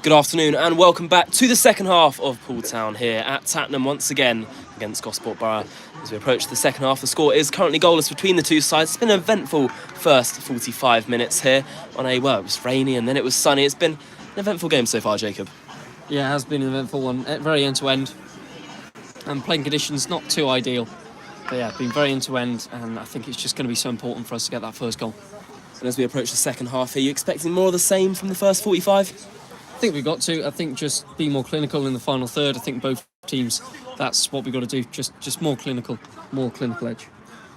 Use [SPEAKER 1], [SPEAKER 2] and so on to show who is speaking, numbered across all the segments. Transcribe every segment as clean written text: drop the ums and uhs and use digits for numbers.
[SPEAKER 1] Good afternoon and welcome back to the second half of Poole Town here at Tattenham once again against Gosport Borough. As we approach the second half, the score is currently goalless between the two sides. It's been an eventful first 45 minutes here on it was rainy and then it was sunny. It's been an eventful game so far, Jacob.
[SPEAKER 2] Yeah, it has been an eventful one, very end-to-end. And playing conditions not too ideal. But yeah, been very end-to-end, and I think it's just going to be so important for us to get that first goal.
[SPEAKER 1] And as we approach the second half, are you expecting more of the same from the first 45?
[SPEAKER 2] I think we've got to. I think just be more clinical in the final third. I think both teams, that's what we've got to do. Just more clinical edge.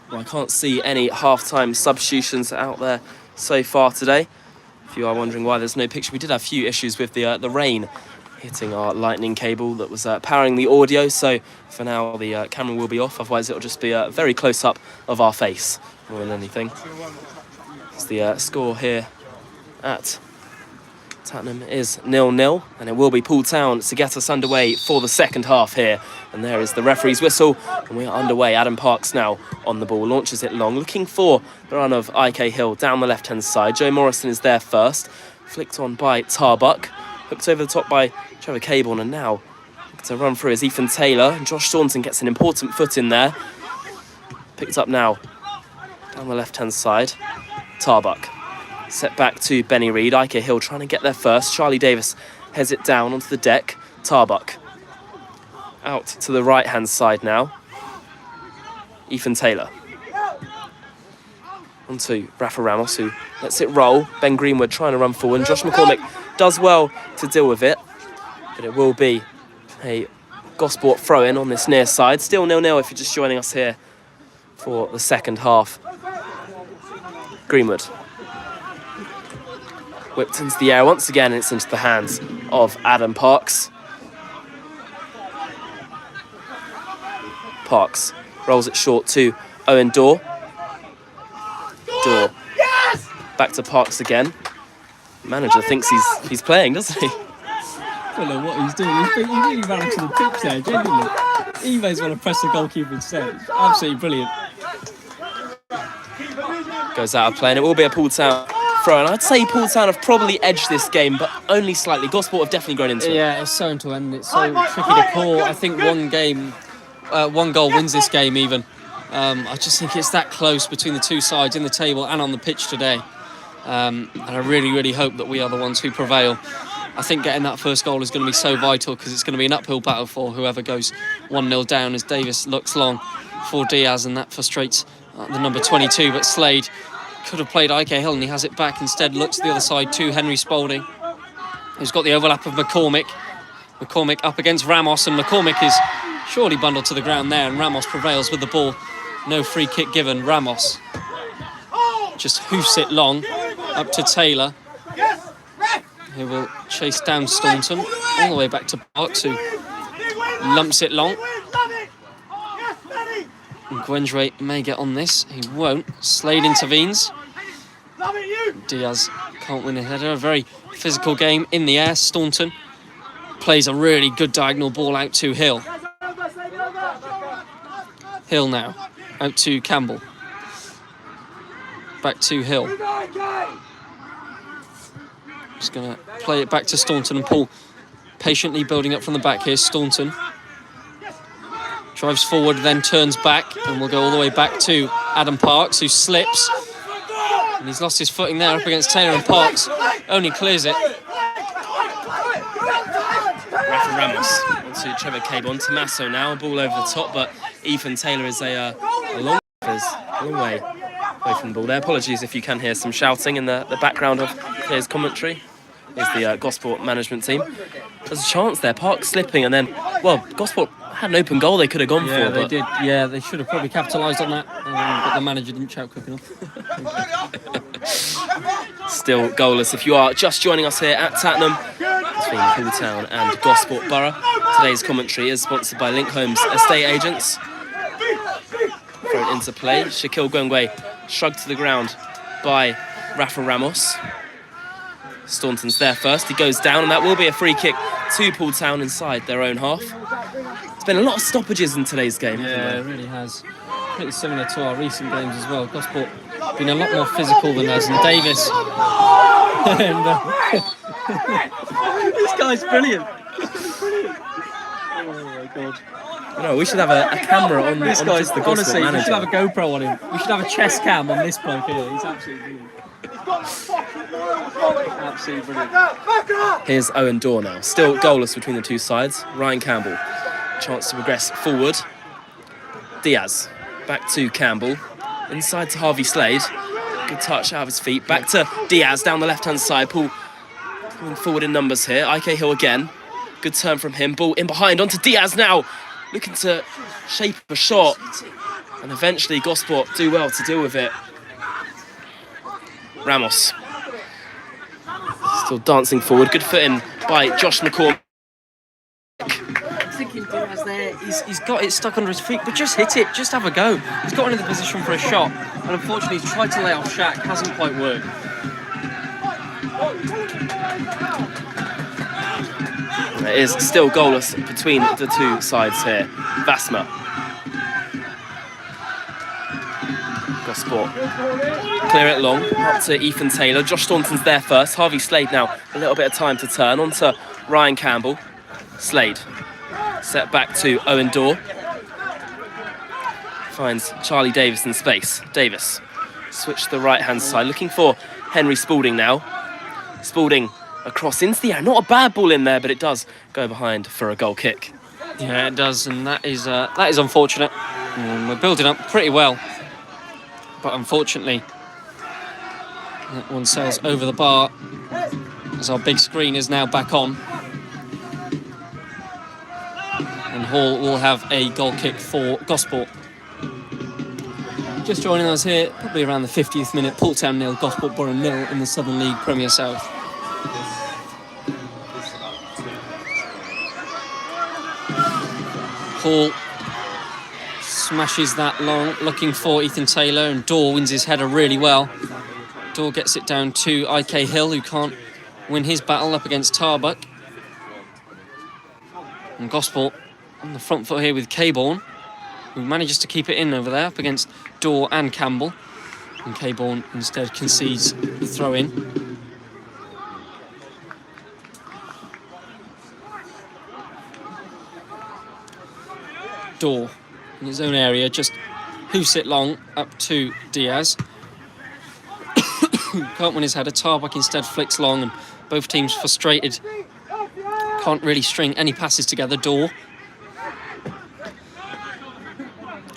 [SPEAKER 1] Well, I can't see any half-time substitutions out there so far today. If you are wondering why there's no picture, we did have a few issues with the rain hitting our lightning cable that was powering the audio. So for now, the camera will be off. Otherwise, it'll just be a very close-up of our face more than anything. It's the score here at Tattenham is 0-0, and it will be Poole Town to get us underway for the second half here. And there is the referee's whistle, and we are underway. Adam Parks now on the ball, launches it long, looking for the run of IK Hill down the left-hand side. Joe Morrison is there first, flicked on by Tarbuck, hooked over the top by Trevor Caborn, and now to run through is Ethan Taylor, and Josh Thornton gets an important foot in there. Picked up now down the left-hand side, Tarbuck. Set back to Benny Reid. IK Hill trying to get there first. Charlie Davis heads it down onto the deck. Tarbuck out to the right-hand side now. Ethan Taylor. Onto Rafa Ramos, who lets it roll. Ben Greenwood trying to run forward. And Josh McCormick does well to deal with it. But it will be a Gosport throw-in on this near side. Still 0-0 if you're just joining us here for the second half. Greenwood. Whipped into the air once again, and it's into the hands of Adam Parks. Parks rolls it short to Owen Dorr. Dorr back to Parks again. Manager thinks he's playing, doesn't he?
[SPEAKER 2] I don't know what he's doing. He really ran into the pitch there, genuinely. He may as well have pressed the goalkeeper instead. Absolutely brilliant.
[SPEAKER 1] Goes out of play, and it will be a Poole Town throw. And I'd say Poole Town have probably edged this game, but only slightly. Gosport have definitely grown into it.
[SPEAKER 2] Yeah, it's so end-to-end. It's so tricky to call. I think one goal wins this game even. I just think it's that close between the two sides in the table and on the pitch today. And I really, really hope that we are the ones who prevail. I think getting that first goal is going to be so vital because it's going to be an uphill battle for whoever goes 1-0 down as Davis looks long for Diaz, and that frustrates the number 22. But Slade could have played IK Hill and he has it back. Instead looks to the other side to Henry Spalding, who's got the overlap of McCormick. McCormick up against Ramos, and McCormick is surely bundled to the ground there, and Ramos prevails with the ball. No free kick given. Ramos just hoofs it long up to Taylor, who will chase down Staunton all the way back to Parks, who lumps it long. Gwendray may get on this. He won't. Slade intervenes. Diaz can't win a header. A very physical game in the air. Staunton plays a really good diagonal ball out to Hill. Hill now out to Campbell. Back to Hill. Just going to play it back to Staunton, and Paul patiently building up from the back here. Staunton drives forward, then turns back, and we'll go all the way back to Adam Parks, who slips. And he's lost his footing there up against Taylor, and Parks only clears it.
[SPEAKER 1] Rafa Ramos onto Trevor Caborn. Tommaso now, a ball over the top, but Ethan Taylor is a long way away from the ball there. Apologies if you can hear some shouting in the background of his commentary. Is the Gosport management team. There's a chance there, Parks slipping, and then, well, Gosport had an open goal they could have gone for.
[SPEAKER 2] They did. Yeah, they should have probably capitalised on that, but the manager didn't shout quick enough.
[SPEAKER 1] Still goalless if you are just joining us here at Tattenham between Poole Town and Gosport Borough. Today's commentary is sponsored by Link Homes Estate Agents. Thrown into play. Shaquille Gwengwe shrugged to the ground by Rafa Ramos. Staunton's there first. He goes down, and that will be a free kick to Poole Town inside their own half. There's been a lot of stoppages in today's game.
[SPEAKER 2] Yeah, it really has. Pretty similar to our recent games as well. Gosport been a lot more physical than us, and Davis. And, this guy's brilliant. Oh my god.
[SPEAKER 1] No, we should have a camera on
[SPEAKER 2] This
[SPEAKER 1] on
[SPEAKER 2] guy's
[SPEAKER 1] just the gospel
[SPEAKER 2] honestly,
[SPEAKER 1] manager.
[SPEAKER 2] we should have a GoPro on him. We should have a chest cam on this bloke here. He's absolutely brilliant. Absolutely brilliant.
[SPEAKER 1] Here's Owen Dorr now. Still goalless between the two sides. Ryan Campbell. Chance to progress forward. Diaz. Back to Campbell. Inside to Harvey Slade. Good touch out of his feet. Back to Diaz down the left-hand side. Paul coming forward in numbers here. IK Hill again. Good turn from him. Ball in behind. Onto Diaz now. Looking to shape a shot. And eventually Gosport do well to deal with it. Ramos. Still dancing forward. Good footing by Josh McCormick.
[SPEAKER 2] Thinking Diaz there, he's got it stuck under his feet, but just hit it, just have a go. He's got into the position for a shot, and unfortunately he's tried to lay off Shaq, hasn't quite worked.
[SPEAKER 1] It is still goalless between the two sides here. Vasma. Gosport. Clear it long, up to Ethan Taylor. Josh Staunton's there first. Harvey Slade now, a little bit of time to turn. On to Ryan Campbell. Slade. Set back to Owen Dorr. Finds Charlie Davis in space. Davis. Switch to the right-hand side. Looking for Henry Spalding now. Spalding across into the air. Not a bad ball in there, but it does go behind for a goal kick.
[SPEAKER 2] Yeah, it does, and that is unfortunate. We're building up pretty well, but unfortunately, that one sails over the bar as our big screen is now back on. And Hall will have a goal kick for Gosport. Just joining us here, probably around the 50th minute, Pooltown 0, Gosport Borough 0 in the Southern League Premier South. Hall smashes that long, looking for Ethan Taylor, and Dorr wins his header really well. Dorr gets it down to IK Hill, who can't win his battle up against Tarbuck. And Gosport on the front foot here with Caborn, who manages to keep it in over there up against Dorr and Campbell. And Caborn instead concedes the throw in. Dorr in his own area, just hoofs it long up to Diaz. Can't win his header. Tarbuck instead flicks long, and both teams frustrated. Can't really string any passes together. Dorr.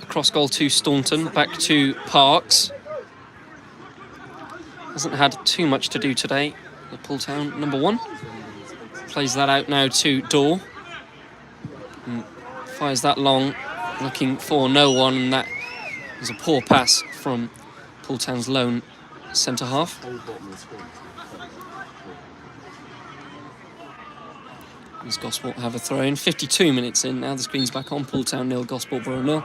[SPEAKER 2] Cross goal to Staunton, back to Parks. Hasn't had too much to do today. The Pooltown number 1 plays that out now to Dorr. And fires that long, looking for no one, and that is a poor pass from Pooltown's lone centre half. As Gosport have a throw in. 52 minutes in now. The screen's back on. Pooltown 0, Gosport Borough 0.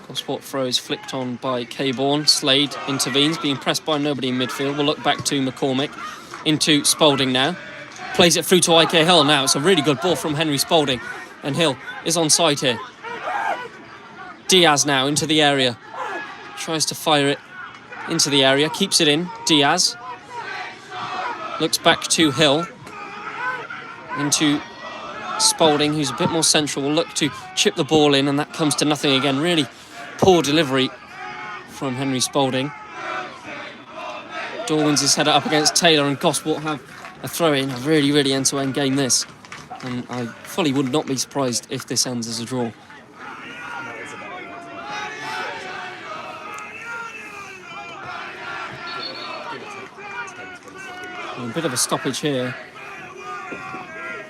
[SPEAKER 2] Gosport throws flicked on by Caborn. Slade intervenes, being pressed by nobody in midfield. We'll look back to McCormick. Into Spalding now. Plays it through to IK Hill now. It's a really good ball from Henry Spalding. And Hill is onside here. Diaz now into the area. Tries to fire it into the area. Keeps it in. Diaz. Looks back to Hill. Into Spalding, who's a bit more central. Will look to chip the ball in, and that comes to nothing again. Really poor delivery from Henry Spalding. Dorr wins his header up against Taylor, and Gosport have a throw-in. A really, really end-to-end game this. And I fully would not be surprised if this ends as a draw. A bit of a stoppage here.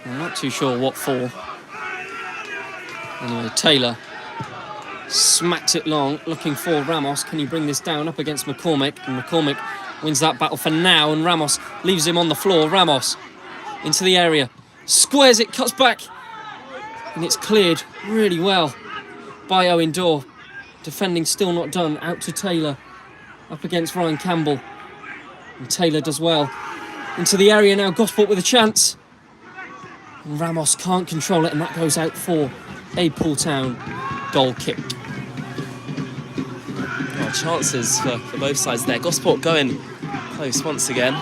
[SPEAKER 2] I'm not too sure what for. Anyway, Taylor smacks it long, looking for Ramos. Can he bring this down up against McCormick? And McCormick wins that battle for now, and Ramos leaves him on the floor. Ramos into the area, squares it, cuts back, and it's cleared really well by Owen Dorr. Defending still not done, out to Taylor, up against Ryan Campbell. And Taylor does well. Into the area now, Gosport with a chance. And Ramos can't control it, and that goes out for a Poole Town goal kick.
[SPEAKER 1] Well, chances for both sides there. Gosport going close once again.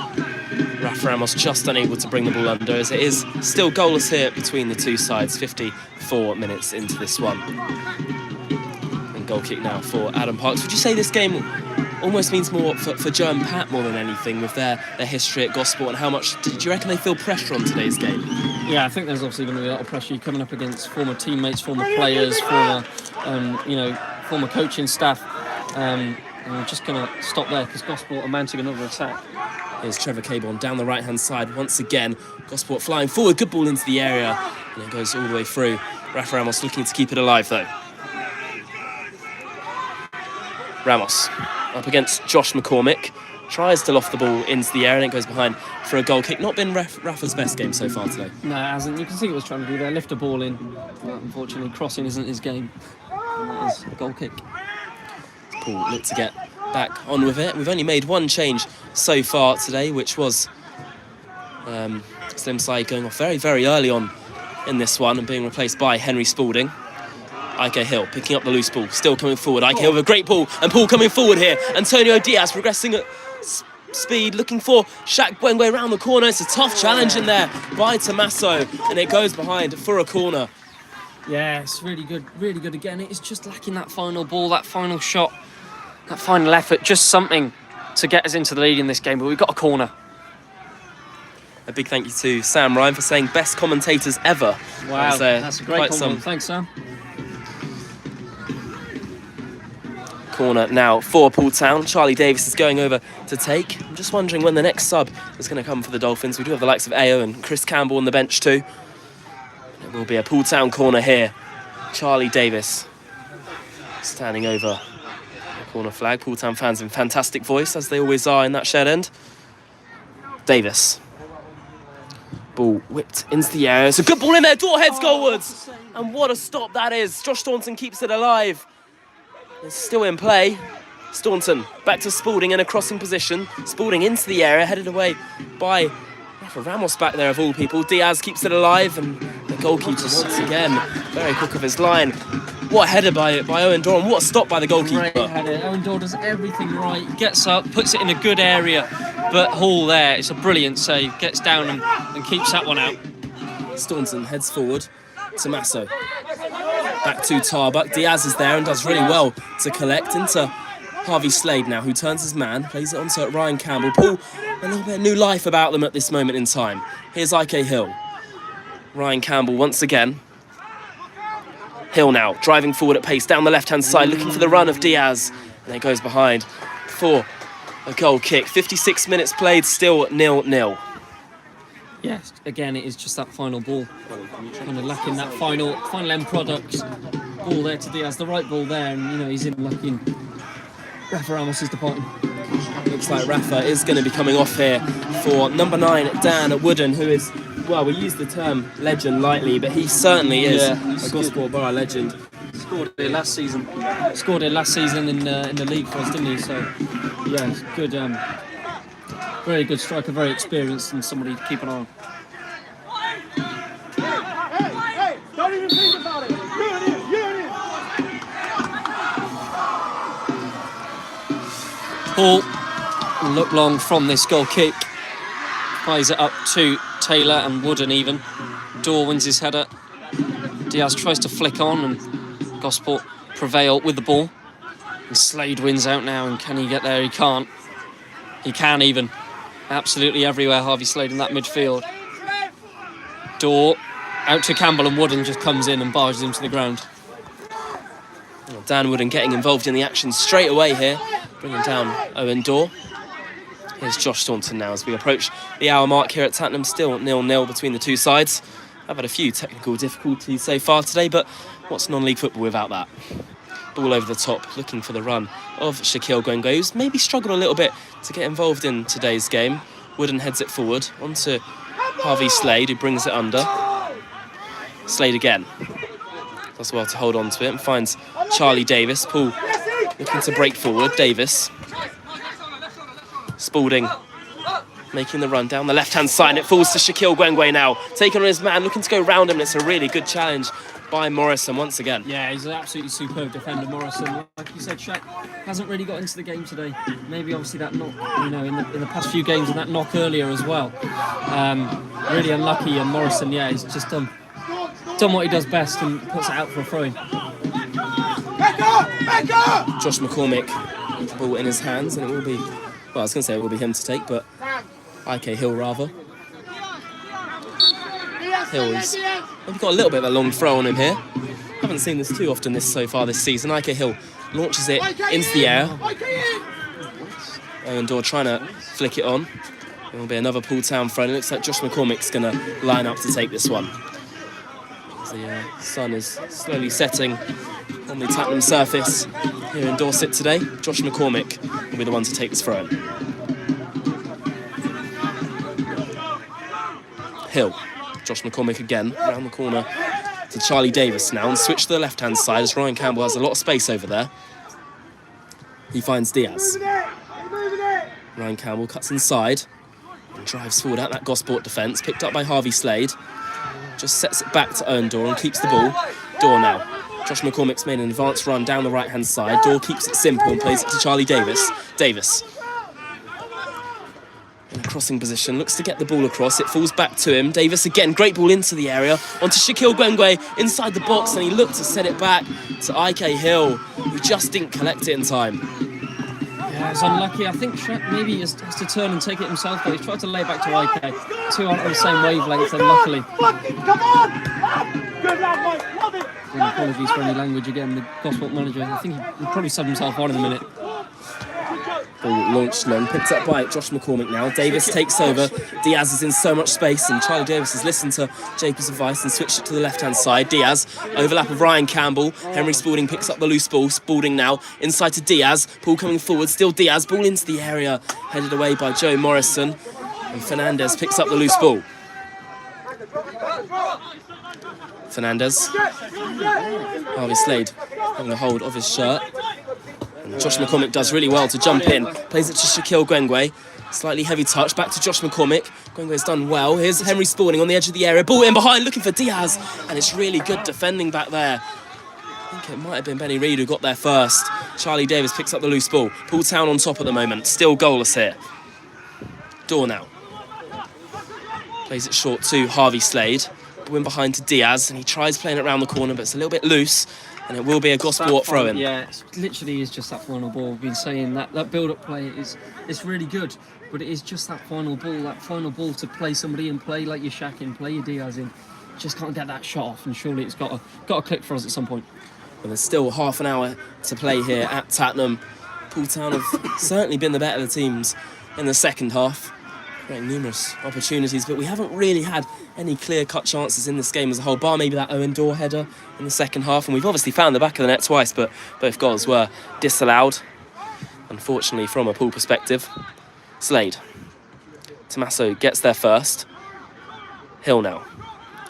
[SPEAKER 1] Rafa Ramos just unable to bring the ball under, as it is still goalless here between the two sides. 54 minutes into this one. And goal kick now for Adam Parks. Would you say this game almost means more for Joe and Pat more than anything, with their history at Gosport, and how much do you reckon they feel pressure on today's game?
[SPEAKER 2] Yeah, I think there's obviously going to be a lot of pressure. You're coming up against former teammates, former players, former coaching staff. And we're just going to stop there because Gosport are mounting another attack.
[SPEAKER 1] Here's Trevor Cable on down the right-hand side once again. Gosport flying forward, good ball into the area, and it goes all the way through. Rafa Ramos looking to keep it alive though. Ramos up against Josh McCormick, tries to loft the ball into the air, and it goes behind for a goal kick. Not been Rafa's best game so far today.
[SPEAKER 2] No, it hasn't. You can see what he was trying to do there, lift a ball in. But unfortunately, crossing isn't his game. And that is a goal kick.
[SPEAKER 1] Paul looked to get back on with it. We've only made one change so far today, which was Slim Sai going off very, very early on in this one and being replaced by Henry Spalding. Ike Hill picking up the loose ball, still coming forward. Ike Hill with a great ball, and Paul coming forward here. Antonio Diaz progressing at speed, looking for Shaq Bwengwe around the corner. It's a tough challenge in there by Tommaso, and it goes behind for a corner.
[SPEAKER 2] Yeah, it's really good again. It's just lacking that final ball, that final shot, that final effort, just something to get us into the lead in this game, but we've got a corner.
[SPEAKER 1] A big thank you to Sam Ryan for saying best commentators ever.
[SPEAKER 2] Wow, that's a great compliment. Thanks, Sam.
[SPEAKER 1] Corner now for Poole Town. Charlie Davis is going over to take. I'm just wondering when the next sub is going to come for the Dolphins. We do have the likes of Ao and Chris Campbell on the bench too. It will be a Poole Town corner here. Charlie Davis standing over the corner flag. Poole Town fans in fantastic voice, as they always are in that shed end. Davis. Ball whipped into the air. It's a good ball in there. Door heads goalwards. And what a stop that is. Josh Staunton keeps it alive. It's still in play. Staunton back to Spalding in a crossing position. Spalding into the area, headed away by Rafa Ramos back there of all people. Diaz keeps it alive, and the goalkeeper once again very quick of his line. What a header by Owen Dorr, and what a stop by the goalkeeper.
[SPEAKER 2] Great header. Owen Dorr does everything right. He gets up, puts it in a good area, but Hall there, it's a brilliant save. Gets down and keeps that one out.
[SPEAKER 1] Staunton heads forward. Tommaso back to Tarbuck. Diaz is there and does really well to collect into Harvey Slade now, who turns his man, plays it onto Ryan Campbell. Paul, a little bit of new life about them at this moment in time. Here's Ike Hill. Ryan Campbell once again. Hill now driving forward at pace down the left-hand side, looking for the run of Diaz, and it goes behind for a goal kick. 56 minutes played, still 0-0.
[SPEAKER 2] Yes, again, it is just that final ball. Kind of lacking that final end product. Ball there to Diaz, the right ball there, and he's in lacking. Rafa Ramos is departing.
[SPEAKER 1] Looks like Rafa is going to be coming off here for number 9, Dan Wooden, who is, well, we use the term legend lightly, but he certainly is a Gosport Borough legend.
[SPEAKER 2] Scored it last season. Scored it last season in the league for us, didn't he? So, yeah, good. Very good striker, very experienced, and somebody to keep an eye on.
[SPEAKER 3] Hey, don't even think about it. Here it is.
[SPEAKER 2] Paul look long from this goal kick. Plays it up to Taylor and Wooden even. Dorr wins his header. Diaz tries to flick on, and Gosport prevail with the ball. And Slade wins out now, and can he get there? He can't. He can even. Absolutely everywhere, Harvey Slade in that midfield. Dorr out to Campbell, and Wooden just comes in and barges him to the ground.
[SPEAKER 1] Well, Dan Wooden getting involved in the action straight away here, bringing down Owen Dorr. Here's Josh Staunton now as we approach the hour mark here at Tattenham. Still 0-0 between the two sides. I've had a few technical difficulties so far today, but what's non-league football without that? Ball over the top, looking for the run of Shaquille Gwengwe, who's maybe struggled a little bit to get involved in today's game. Wooden heads it forward onto Harvey Slade, who brings it under. Slade again. Does well to hold on to it and finds Charlie Davis. Paul looking to break forward. Davis. Spalding making the run down the left-hand side, and it falls to Shaquille Gwengwe now. Taking on his man, looking to go round him, and it's a really good challenge by Morrison once again.
[SPEAKER 2] Yeah, he's an absolutely superb defender, Morrison. Like you said, Shaq hasn't really got into the game today. Maybe obviously that knock, you know, in the past few games and that knock earlier as well. Really unlucky, and Morrison, yeah, he's just done what he does best and puts it out for a throw-in.
[SPEAKER 1] Josh McCormick, ball in his hands, and it will be, well, I was going to say it will be him to take, but IK Hill rather. Hill is, we've got a little bit of a long throw on him here. Haven't seen this too often so far this season. IK Hill launches it into the air. Owen Dorr trying to flick it on. It will be another Poole Town throw. It looks like Josh McCormick's going to line up to take this one. The sun is slowly setting on the Tatnam surface here in Dorset today. Josh McCormick will be the one to take this throw in. Hill. Josh McCormick again, around the corner to Charlie Davis now, and switch to the left-hand side as Ryan Campbell has a lot of space over there. He finds Diaz. Ryan Campbell cuts inside and drives forward out that Gosport defence, picked up by Harvey Slade. Just sets it back to Owen Dorr and keeps the ball. Dorr now. Josh McCormick's made an advanced run down the right-hand side. Dorr keeps it simple and plays it to Charlie Davis. Davis. In a crossing position, looks to get the ball across. It falls back to him. Davis again, great ball into the area. Onto Shaquille Gwengwe inside the box, and he looked to set it back to IK Hill, who just didn't collect it in time.
[SPEAKER 2] Yeah, it's unlucky. I think Shaq maybe has to turn and take it himself, but he's tried to lay back to IK. Two aren't on the same wavelength, and luckily.
[SPEAKER 3] Come on! Good lad, mate. Love it.
[SPEAKER 2] Apologies for any language again. The Gosport manager, I think he probably subbed himself on in a minute.
[SPEAKER 1] Ball launched long, picked up by Josh McCormick now. Davis takes over. Diaz is in so much space, and Charlie Davis has listened to Jacob's advice and switched it to the left-hand side. Diaz, overlap of Ryan Campbell. Henry Spalding picks up the loose ball. Spalding now inside to Diaz. Ball coming forward, still Diaz. Ball into the area, headed away by Joe Morrison. And Fernandez picks up the loose ball. Fernandez. Harvey Slade having a hold of his shirt. And Josh McCormick does really well to jump in. Plays it to Shaquille Gwengwe. Slightly heavy touch. Back to Josh McCormick. Gwengwe's done well. Here's Henry Spalding on the edge of the area. Ball in behind, looking for Diaz. And it's really good defending back there. I think it might have been Benny Reid who got there first. Charlie Davis picks up the loose ball. Poole Town on top at the moment. Still goalless here. Dorr now. Plays it short to Harvey Slade. Ball in behind to Diaz. And he tries playing it around the corner, but it's a little bit loose. And it will be a Gosport throw-in.
[SPEAKER 2] Yeah, it literally is just that final ball. We've been saying that build-up play it's really good, but it is just that final ball to play somebody in play, like your Shaq in, play your Diaz in. Just can't get that shot off, and surely it's got to click for us at some point.
[SPEAKER 1] Well, there's still half an hour to play here at Tatnam. Poole Town have certainly been the better of the teams in the second half, creating numerous opportunities, but we haven't really had any clear-cut chances in this game as a whole, bar maybe that Owen Dorr header in the second half, and we've obviously found the back of the net twice, but both goals were disallowed, unfortunately, from a Poole perspective. Slade. Tommaso gets there first. Hill now.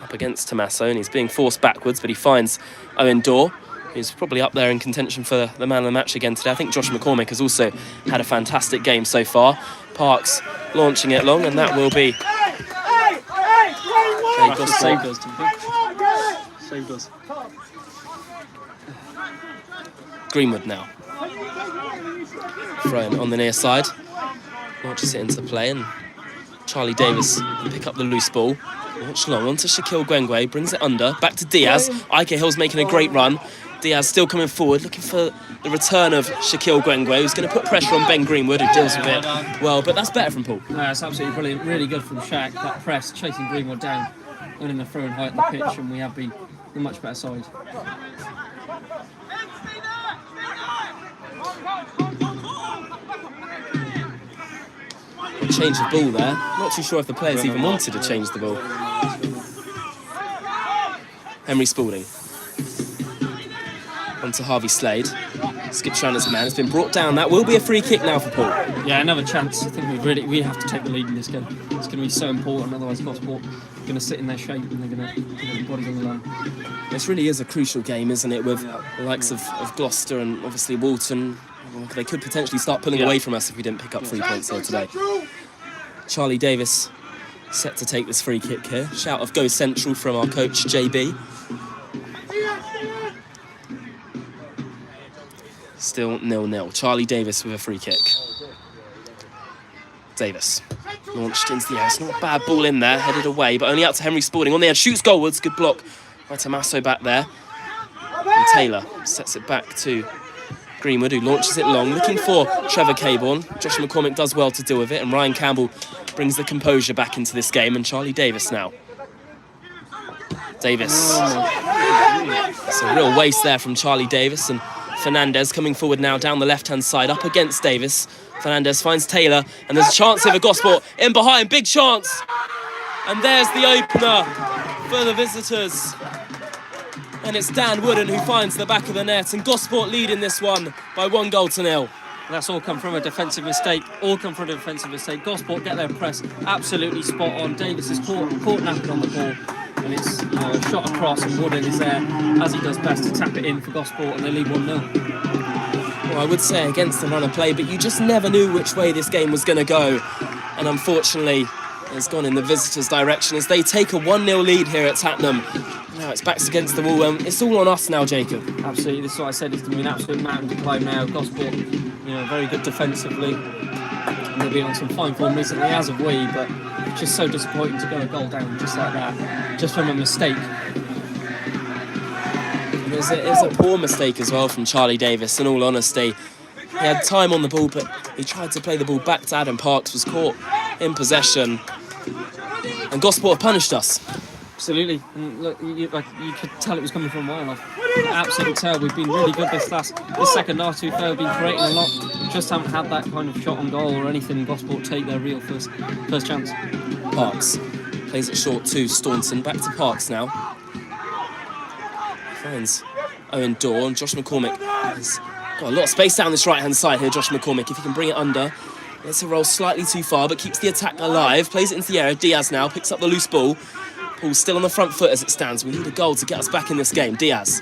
[SPEAKER 1] Up against Tommaso, and he's being forced backwards, but he finds Owen Dorr, who's probably up there in contention for the man of the match again today. I think Josh McCormick has also had a fantastic game so far. Parks launching it long, and that will be...
[SPEAKER 2] Saved us, saved us.
[SPEAKER 1] Greenwood now. Thrown on the near side. Launches it into play, and Charlie Davis can pick up the loose ball. Launch long onto Shaquille Gwengwe, brings it under, back to Diaz. IK Hill's making a great run. Diaz still coming forward, looking for the return of Shaquille Gwengwe, who's going to put pressure on Ben Greenwood, who deals with it well, but that's better from Poole.
[SPEAKER 2] No, that's absolutely brilliant. Really good from Shaq. That press, chasing Greenwood down, winning the throw and height at the pitch, and we have been the much better side.
[SPEAKER 1] A change of ball there. Not too sure if the players even wanted to change the ball. Henry Spalding. Onto Harvey Slade. Skips around his man. It's been brought down. That will be a free kick now for Poole.
[SPEAKER 2] Yeah, another chance. I think we have to take the lead in this game. It's going to be so important. Otherwise, Gosport are going to sit in their shape and they're going to get their bodies on the line.
[SPEAKER 1] This really is a crucial game, isn't it? With the likes of Gloucester and obviously Walton. They could potentially start pulling away from us if we didn't pick up 3 points here today. Charlie Davis set to take this free kick here. Shout of Go Central from our coach, JB. Still 0-0. Charlie Davis with a free kick. Davis launched into the air. It's not a bad ball in there, headed away, but only out to Henry Spalding. On the edge, shoots goalwards. Good block by Tommaso back there. And Taylor sets it back to Greenwood, who launches it long, looking for Trevor Caborn. Josh McCormick does well to deal with it, and Ryan Campbell brings the composure back into this game, and Charlie Davis now. Davis. It's a real waste there from Charlie Davis, and Fernandez coming forward now down the left-hand side, up against Davis. Fernandez finds Taylor, and there's a chance here for Gosport. In behind, big chance. And there's the opener for the visitors. And it's Dan Wooden who finds the back of the net, and Gosport lead in this one by 1-0.
[SPEAKER 2] That's all come from a defensive mistake. Gosport get their press absolutely spot on. Davis is caught napping on the ball. And it's a shot across, and Wooden is there, as he does best, to tap it in for Gosport, and they lead 1-0.
[SPEAKER 1] Well, I would say against the run of play, but you just never knew which way this game was going to go. And unfortunately, it's gone in the visitors' direction as they take a 1-0 lead here at Tattenham. Now it's backs against the wall. It's all on us now, Jacob.
[SPEAKER 2] Absolutely, this is what I said. It's going to be an absolute mountain to climb now. Gosport, very good defensively. And they've been on some fine form recently, as have we, but it's just so disappointing to go a goal down just like that, just from a mistake.
[SPEAKER 1] It was a poor mistake as well from Charlie Davis, in all honesty. He had time on the ball, but he tried to play the ball back to Adam Parks, was caught in possession, and Gosport have punished us.
[SPEAKER 2] Absolutely. And look, you could tell it was coming from a mile off. Absolutely tell. We've been really good this second half, to be fair. We've been creating a lot. Just haven't had that kind of shot on goal or anything. Gosport take their real first chance.
[SPEAKER 1] Parks plays it short to Staunton. Back to Parks now. Finds Owen Dorr, and Josh McCormick has got a lot of space down this right-hand side here. Josh McCormick, if he can bring it under. It's a roll slightly too far, but keeps the attack alive. Plays it into the area. Diaz now picks up the loose ball. Paul's still on the front foot as it stands. We need a goal to get us back in this game. Diaz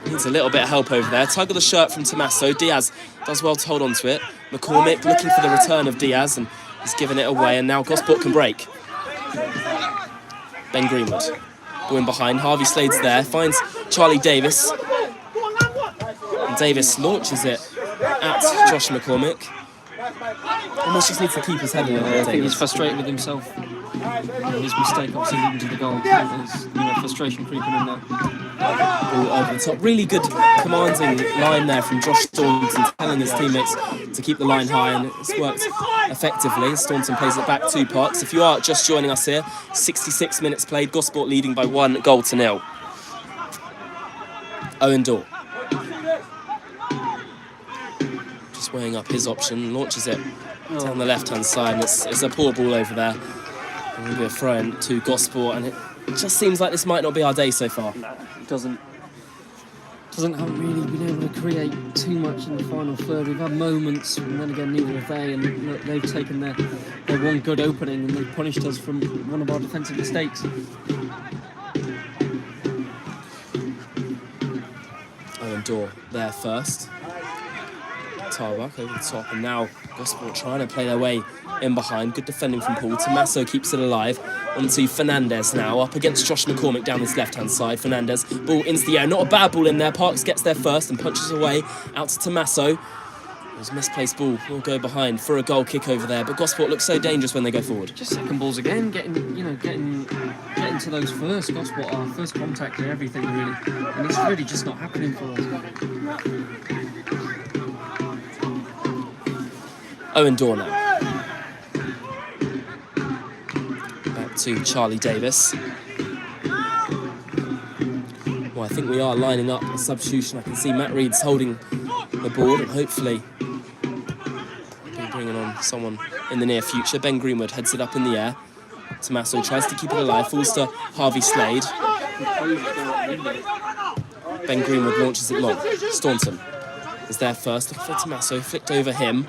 [SPEAKER 1] needs a little bit of help over there. Tug of the shirt from Tommaso. Diaz does well to hold on to it. McCormick looking for the return of Diaz, and he's given it away, and now Gosport can break. Ben Greenwood. Ball in behind. Harvey Slade's there. Finds Charlie Davis. And Davis launches it at Josh McCormick. Almost just needs to keep his head in it.
[SPEAKER 2] I think he's frustrated with himself. His mistake obviously leading to the goal. There's frustration creeping in there.
[SPEAKER 1] Ball over the top. Really good commanding line there from Josh Staunton, telling his teammates to keep the line high, and it's worked effectively. Staunton plays it back to Parks. If you are just joining us here, 66 minutes played. Gosport leading by 1-0. Owen Dorr. Just weighing up his option, launches it down the left-hand side, and it's a poor ball over there. And we'll be a throw-in to Gosport, and it just seems like this might not be our day so far.
[SPEAKER 2] No, it doesn't. Haven't really been able to create too much in the final third. We've had moments, and then again neither have they. And look, they've taken their one good opening, and they've punished us from one of our defensive mistakes.
[SPEAKER 1] Owen Dorr there first. Tarbuck over the top, and now Gosport trying to play their way in behind. Good defending from Paul. Tommaso keeps it alive. Onto Fernandez now, up against Josh McCormick down this left-hand side. Fernandez, ball into the air. Not a bad ball in there. Parks gets there first and punches away out to Tommaso. It was a misplaced ball. Will go behind for a goal kick over there, but Gosport looks so dangerous when they go forward.
[SPEAKER 2] Just second balls again, getting to those first. Gosport, our first contact and everything really, and it's really just not happening for us.
[SPEAKER 1] Owen Dorr now. Back to Charlie Davis. Well, I think we are lining up a substitution. I can see Matt Reed's holding the board, and hopefully we'll be bringing on someone in the near future. Ben Greenwood heads it up in the air. Tommaso tries to keep it alive, falls to Harvey Slade. Ben Greenwood launches it long. Staunton is there first, looking for Tommaso, flicked over him.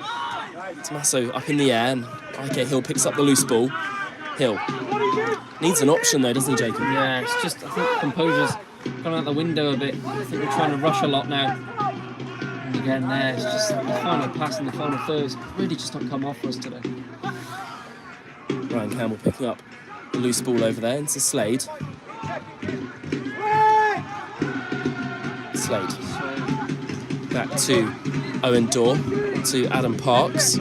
[SPEAKER 1] Tommaso up in the air, and IK Hill picks up the loose ball. Hill needs an option though, doesn't he, Jacob?
[SPEAKER 2] Yeah, it's just, I think composure's gone out the window a bit. I think we're trying to rush a lot now. And again there, it's just the final pass in the final third has really just not come off for us today.
[SPEAKER 1] Ryan Campbell picking up the loose ball over there into Slade. Slade Back to Owen Dorr, to Adam Parks.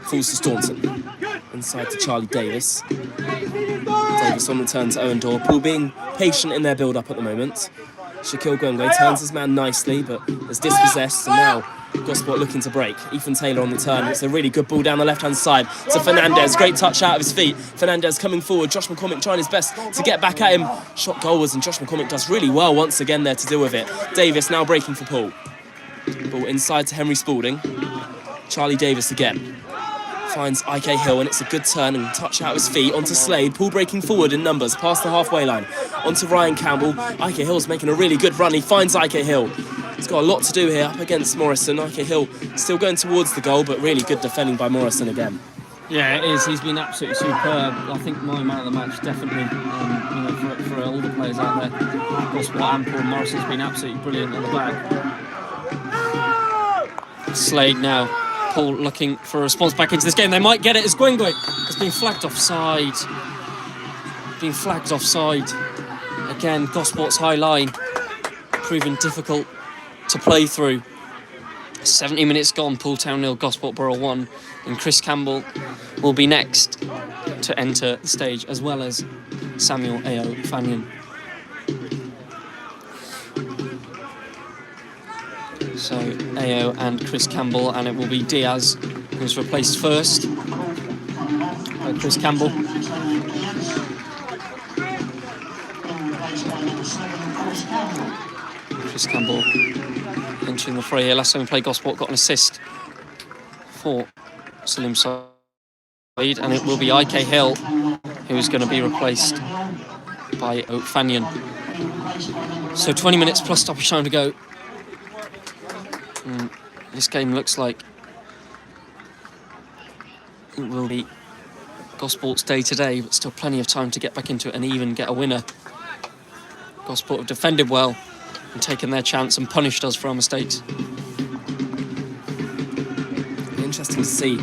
[SPEAKER 1] Falls to Staunton. Inside to Charlie Davis. Davis on the turn to Owen Dorr. Poole being patient in their build-up at the moment. Shaquille Gwengwe turns his man nicely, but is dispossessed, and now Gosport looking to break. Ethan Taylor on the turn. It's a really good ball down the left-hand side to Fernandez. Great touch out of his feet. Fernandez coming forward. Josh McCormick trying his best to get back at him. Shot goalwards, and Josh McCormick does really well once again there to deal with it. Davis now breaking for Poole. Ball inside to Henry Spalding. Charlie Davis again. Finds IK Hill, and it's a good turn and touch out of his feet onto Slade. Poole breaking forward in numbers past the halfway line. Onto Ryan Campbell. IK Hill's making a really good run. He finds IK Hill. He's got a lot to do here up against Morrison. IK Hill still going towards the goal, but really good defending by Morrison again.
[SPEAKER 2] Yeah, it is. He's been absolutely superb. I think my man of the match, definitely. For all the players out there, Gosport and Paul Morrison's been absolutely brilliant at the back. Slade now. Paul looking for a response back into this game. They might get it as Gwengwe has been flagged offside. Again, Gosport's high line proving difficult to play through. 70 minutes gone, Poole Town 0, Gosport Borough 1, and Chris Campbell will be next to enter the stage, as well as Samuel A.O. Fanyon. So A.O. and Chris Campbell, and it will be Diaz who's replaced first by Chris Campbell. Chris Campbell entering the fray here. Last time we played Gosport, got an assist for Salim Saeed, and it will be IK Hill who is going to be replaced by Fanyon. So 20 minutes plus stoppage time to go. This game looks like it will be Gosport's day today, but still plenty of time to get back into it and even get a winner. Gosport have defended well and taken their chance and punished us for our mistakes.
[SPEAKER 1] Interesting to see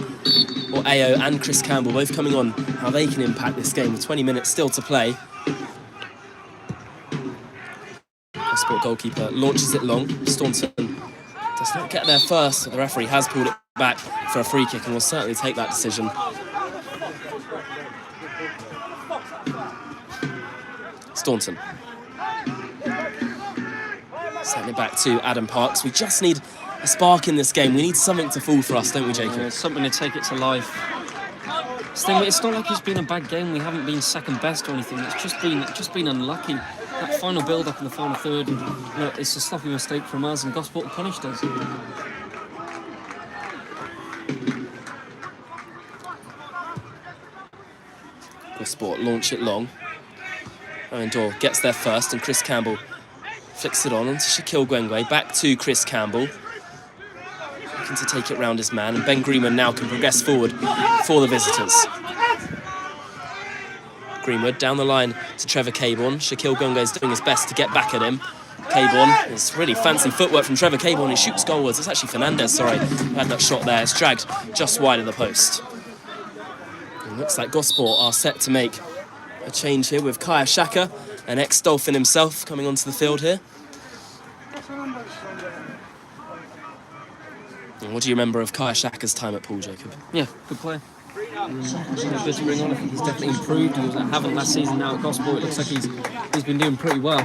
[SPEAKER 1] what AO and Chris Campbell both coming on, how they can impact this game with 20 minutes still to play. Gosport goalkeeper launches it long. Staunton does not get there first, but the referee has pulled it back for a free kick and will certainly take that decision. Staunton. Setting it back to Adam Parks. We just need a spark in this game. We need something to fall for us, don't we, Jacob?
[SPEAKER 2] Something to take it to life. It's not like it's been a bad game. We haven't been second best or anything. It's just been unlucky. That final build-up in the final third, and, it's a sloppy mistake from us, and Gosport punished us.
[SPEAKER 1] Gosport launch it long. Owen Dorr gets there first, and Chris Campbell flicks it on onto Shaquille Gwengwe. Back to Chris Campbell. Looking to take it round his man, and Ben Greenwood now can progress forward for the visitors. Greenwood down the line to Trevor Caborn. Shaquille Gwengwe is doing his best to get back at him. Caborn, it's really fancy footwork from Trevor Caborn. He shoots goalwards. It's actually Fernandez, who had that shot there. It's dragged just wide of the post. It looks like Gosport are set to make a change here with Kaya Shaka, an ex-Dolphin himself, coming onto the field here. And what do you remember of Kaya Shaka's time at Poole, Jacob?
[SPEAKER 2] Yeah, good player. Good to bring on. I think he's definitely improved. He was at Havant last season. Now at Gosport, it looks like he's been doing pretty well.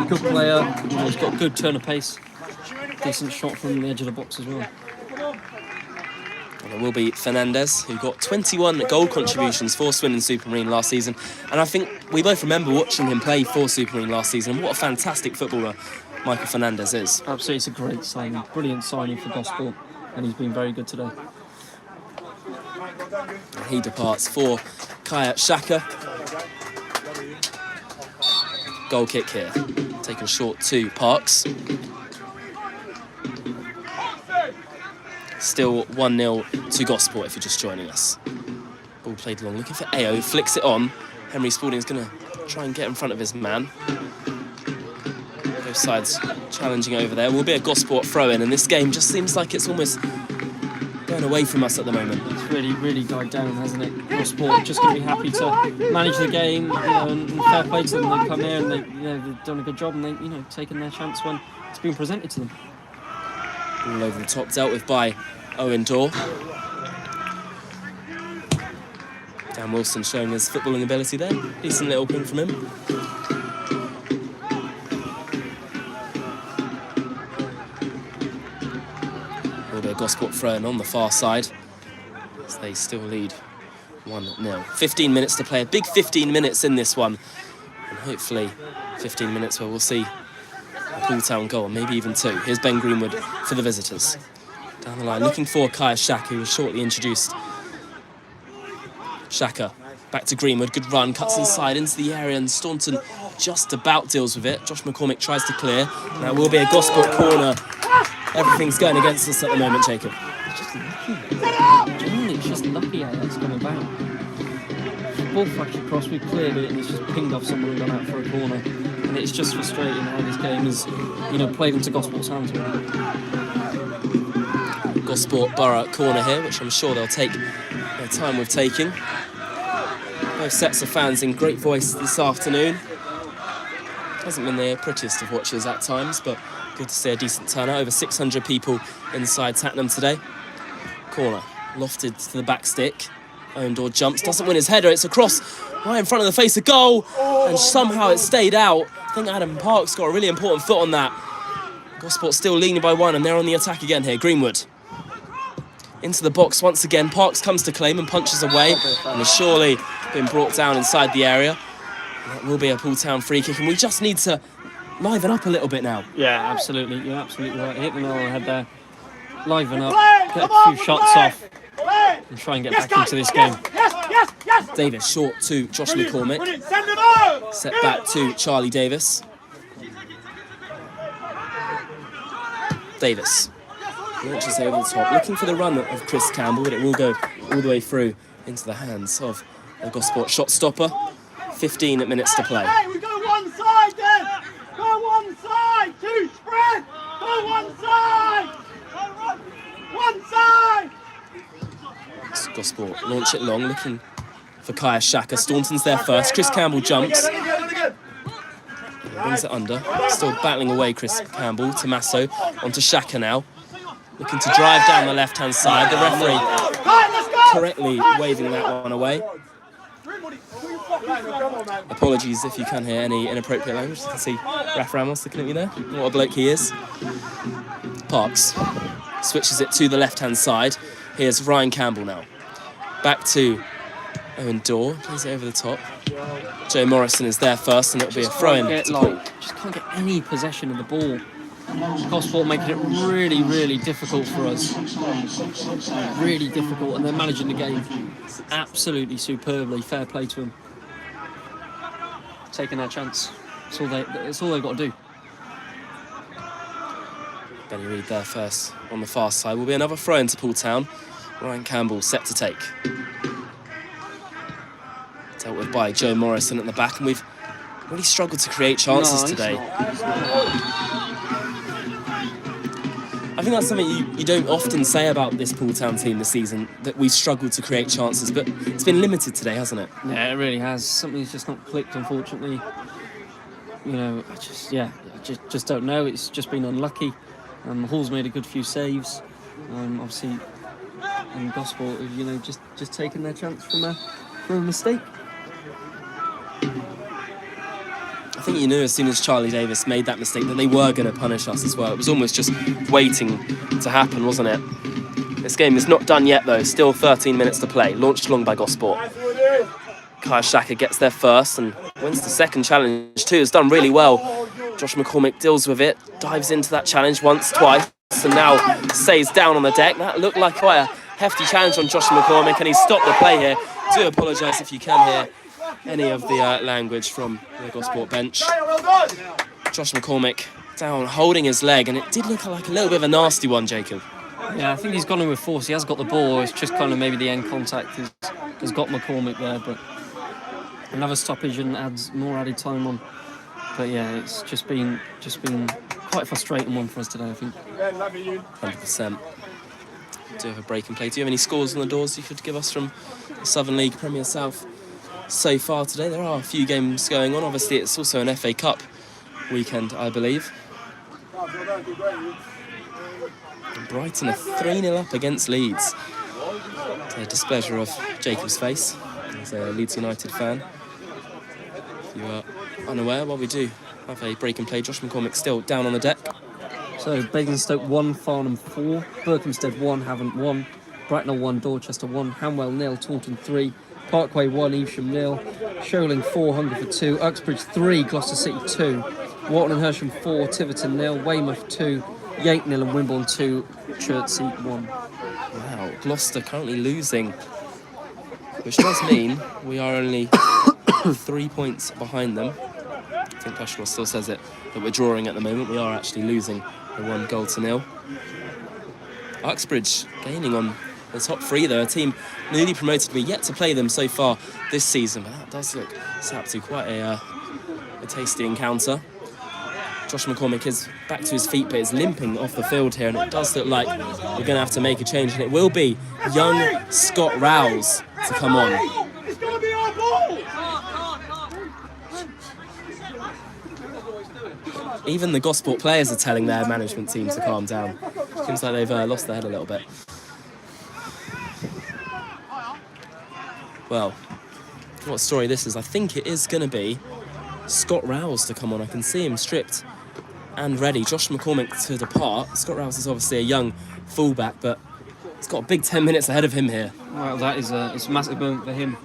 [SPEAKER 2] Good player. He's got good turn of pace. Decent shot from the edge of the box as well.
[SPEAKER 1] And it will be Fernandez, who got 21 goal contributions for Swindon Supermarine last season. And I think we both remember watching him play for Supermarine last season. And what a fantastic footballer Michael Fernandez is.
[SPEAKER 2] Absolutely, it's a great signing. Brilliant signing for Gosport. And he's been very good today.
[SPEAKER 1] And he departs for Kaya Shaka. Goal kick here. Taken short to Parks. Still 1-0 to Gosport if you're just joining us. Ball played long, looking for AO, flicks it on. Henry Spalding's going to try and get in front of his man. Both sides challenging over there. Will be a Gosport throw-in, and this game just seems like it's almost going away from us at the moment.
[SPEAKER 2] It's really died down, hasn't it? Gosport just going to be happy to manage the game, and fair play to them. They come here and they've done a good job, and they've taken their chance when it's been presented to them.
[SPEAKER 1] All over the top, dealt with by Owen Dorr. Dan Wilson showing his footballing ability there. Decent little ping from him. Will be a Gosport throw-in on the far side as they still lead 1-0. 15 minutes to play, a big 15 minutes in this one. And hopefully 15 minutes where we'll see a Pooltown goal, and maybe even 2. Here's Ben Greenwood for the visitors. Down the line, looking for Kaya Shaka, who was shortly introduced. Shaka, back to Greenwood, good run, cuts inside into the area, and Staunton just about deals with it. Josh McCormick tries to clear, and that will be a Gosport corner. Everything's going against us at the moment, Jacob.
[SPEAKER 2] It's just lucky. Generally, it's just lucky how that's come about. Ball flashed across, we cleared it, and it's just pinged off someone and gone out for a corner. And it's just frustrating how this game is, played into Gosport's hands.
[SPEAKER 1] Gosport Borough corner here, which I'm sure they'll take their time with taking. Both sets of fans in great voice this afternoon. Hasn't been the prettiest of watches at times, but good to see a decent turnout. Over 600 people inside Tattenham today. Corner, lofted to the back stick. Owen Dorr jumps, doesn't win his header. It's across right in front of the face, a goal, and somehow it stayed out. I think Adam Parks got a really important foot on that. Gosport still leading by 1, and they're on the attack again here. Greenwood into the box once again. Parks comes to claim and punches away, and has surely been brought down inside the area. And that will be a Pooltown free kick, and we just need to liven up a little bit now.
[SPEAKER 2] Yeah, absolutely. You're absolutely right. Hit the nail on the head there. Liven up, get a few shots off, and try and get back into this game.
[SPEAKER 1] Davis short to Josh McCormick. Set back to Charlie Davis. Davis launches over the top, looking for the run of Chris Campbell, but it will go all the way through into the hands of the Gosport shot stopper. 15 minutes to play.
[SPEAKER 3] Hey, we go one side then! Go one side! 2 spread! Go one side! One side!
[SPEAKER 1] Gosport launch it long, looking for Kaya Shaka. Staunton's there first. Chris Campbell jumps. Brings it under. Still battling away, Chris Campbell. Tommaso onto Shaka now. Looking to drive down the left-hand side. The referee correctly waving that one away. Apologies if you can hear any inappropriate language. You can see Raf Ramos looking at me there. What a bloke he is. Parks switches it to the left-hand side. Here's Ryan Campbell now. Back to Owen Dorr. Plays it over the top. Joe Morrison is there first, and it'll be a throw-in.
[SPEAKER 2] Just can't get any possession of the ball. Gosport making it really, really difficult for us. Really difficult, and they're managing the game absolutely superbly. Fair play to them. Taking their chance. That's all they've got to do.
[SPEAKER 1] Benny Reid there first on the far side. Will be another throw into Pooltown. Ryan Campbell set to take. Dealt with by Joe Morrison at the back, and we've really struggled to create chances today. I think that's something you don't often say about this Pooltown team this season, that we've struggled to create chances, but it's been limited today, hasn't it?
[SPEAKER 2] Yeah, it really has. Something's just not clicked, unfortunately. I just don't know. It's just been unlucky. Hall's made a good few saves. Obviously, and Gosport have, just taken their chance from a mistake.
[SPEAKER 1] I think you knew as soon as Charlie Davis made that mistake that they were going to punish us as well. It was almost just waiting to happen, wasn't it? This game is not done yet, though. Still 13 minutes to play. Launched long by Gosport. Kaya Shaka gets there first and wins the second challenge too. Has done really well. Josh McCormick deals with it. Dives into that challenge once, twice, and now stays down on the deck. That looked like quite a hefty challenge on Josh McCormick, and he's stopped the play here. Do apologise if you can hear any of the language from the Gosport bench. Josh McCormick down, holding his leg, and it did look like a little bit of a nasty one, Jacob.
[SPEAKER 2] Yeah, I think he's gone in with force. He has got the ball. It's just kind of maybe the end contact has got McCormick there, but another stoppage and adds more added time on. But yeah, it's just been quite a frustrating one for us today, I think.
[SPEAKER 1] 100%. Do have a break and play. Do you have any scores on the doors you could give us from the Southern League Premier South so far today? There are a few games going on. Obviously, it's also an FA Cup weekend, I believe. Brighton are 3-0 up against Leeds. To the displeasure of Jacob's face, as a Leeds United fan. If you are unaware, well, we do have a break and play. Josh McCormick still down on the deck.
[SPEAKER 2] So Basingstoke 1, Farnham 4, Berkhamsted 1, Havant 1, Bracknell 1, Dorchester 1, Hanwell 0, Taunton 3, Parkway 1, Evesham 0, Sholing 4, Hungerford 2, Uxbridge 3, Gloucester City 2, Wharton and Hersham 4, Tiverton 0, Weymouth 2, Yate 0 and Wimborne 2, Chertsey 1.
[SPEAKER 1] Wow, Gloucester currently losing, which does mean we are only 3 points behind them. I think Petrol still says it, that we're drawing at the moment. We are actually losing the 1-0. Uxbridge gaining on the top 3 though, a team newly promoted. We're yet to play them so far this season, but that does look set up to quite a tasty encounter. Josh McCormick is back to his feet, but is limping off the field here, and it does look like we're going to have to make a change, and it will be young Scott Rouse to come on.
[SPEAKER 3] It's going to be our ball!
[SPEAKER 1] Even the Gosport players are telling their management team to calm down. Seems like they've lost their head a little bit. Well, what story this is, I think it is going to be Scott Rouse to come on. I can see him stripped and ready. Josh McCormick to depart. Scott Rouse is obviously a young fullback, but he's got a big 10 minutes ahead of him here.
[SPEAKER 2] Well, that is it's a massive moment for him.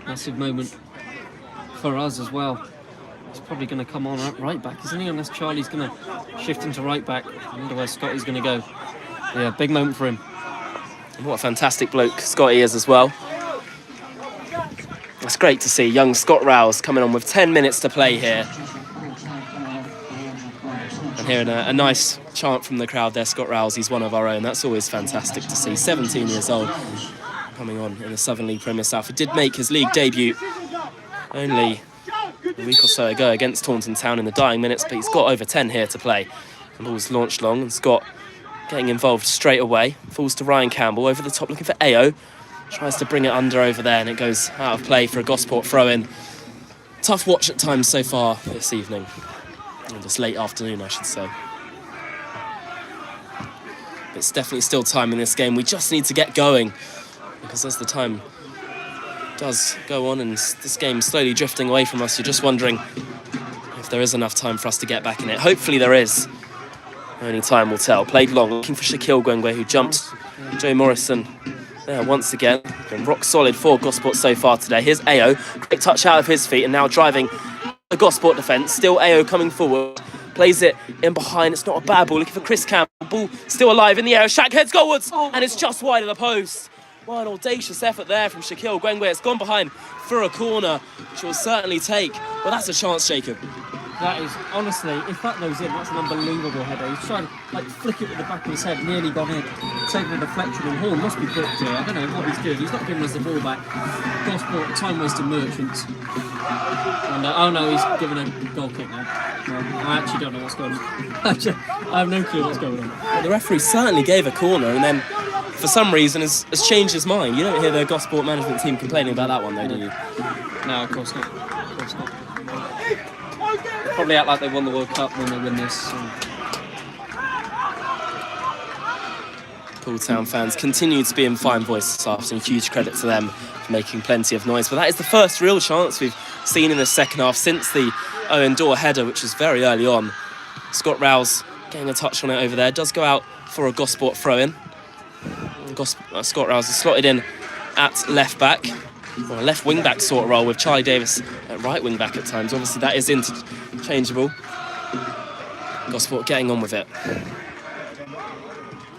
[SPEAKER 2] Massive moment for us as well. He's probably going to come on at right back, isn't he? Unless Charlie's going to shift into right back. I wonder where Scotty's going to go. Yeah, big moment for him.
[SPEAKER 1] And what a fantastic bloke Scotty is as well. It's great to see young Scott Rouse coming on with 10 minutes to play here. And hearing a nice chant from the crowd there, Scott Rouse, he's one of our own. That's always fantastic to see. 17 years old, coming on in the Southern League Premier South. He did make his league debut only a week or so ago against Taunton Town in the dying minutes, but he's got over 10 here to play. The ball's launched long, and Scott getting involved straight away. Falls to Ryan Campbell, over the top looking for Ao. Tries to bring it under over there, and it goes out of play for a Gosport throw-in. Tough watch at times so far this evening. Or this late afternoon, I should say. But it's definitely still time in this game. We just need to get going, because as the time does go on and this game's slowly drifting away from us, you're just wondering if there is enough time for us to get back in it. Hopefully there is. Only time will tell. Played long, looking for Shaquille Gwengwe, who jumped Joe Morrison there once again. Been rock solid for Gosport so far today. Here's Ao, great touch out of his feet, and now driving the Gosport defence. Still Ao coming forward, plays it in behind. It's not a bad ball, looking for Chris Campbell. Ball still alive in the air. Shaq heads goalwards, and it's just wide of the post. Well, an audacious effort there from Shaquille Gwengwe. It's gone behind for a corner, which will certainly take. Well, that's a chance, Jacob.
[SPEAKER 2] That is, honestly, if that goes in, that's an unbelievable header. He's trying to flick it with the back of his head, nearly gone in, taking a deflection, and Hall must be booked here. I don't know what he's doing. He's not giving us the ball back. Gosport, time-wasting merchants. And, oh no, he's given a goal kick now. I actually don't know what's going on. I have no clue what's going on.
[SPEAKER 1] Well, the referee certainly gave a corner, and then for some reason has changed his mind. You don't hear the Gosport management team complaining about that one though, do you?
[SPEAKER 2] No, of course not. Of course not. Probably act like they won the World Cup when they win this. So.
[SPEAKER 1] Poole Town fans continue to be in fine voice this afternoon. Huge credit to them for making plenty of noise. But that is the first real chance we've seen in the second half since the Owen Dorr header, which was very early on. Scott Rouse getting a touch on it over there. Does go out for a Gosport throw-in. Scott Rouse is slotted in at left back. Or a left wing back sort of role, with Charlie Davis at right wing back at times. Obviously that is interchangeable. Gosport getting on with it.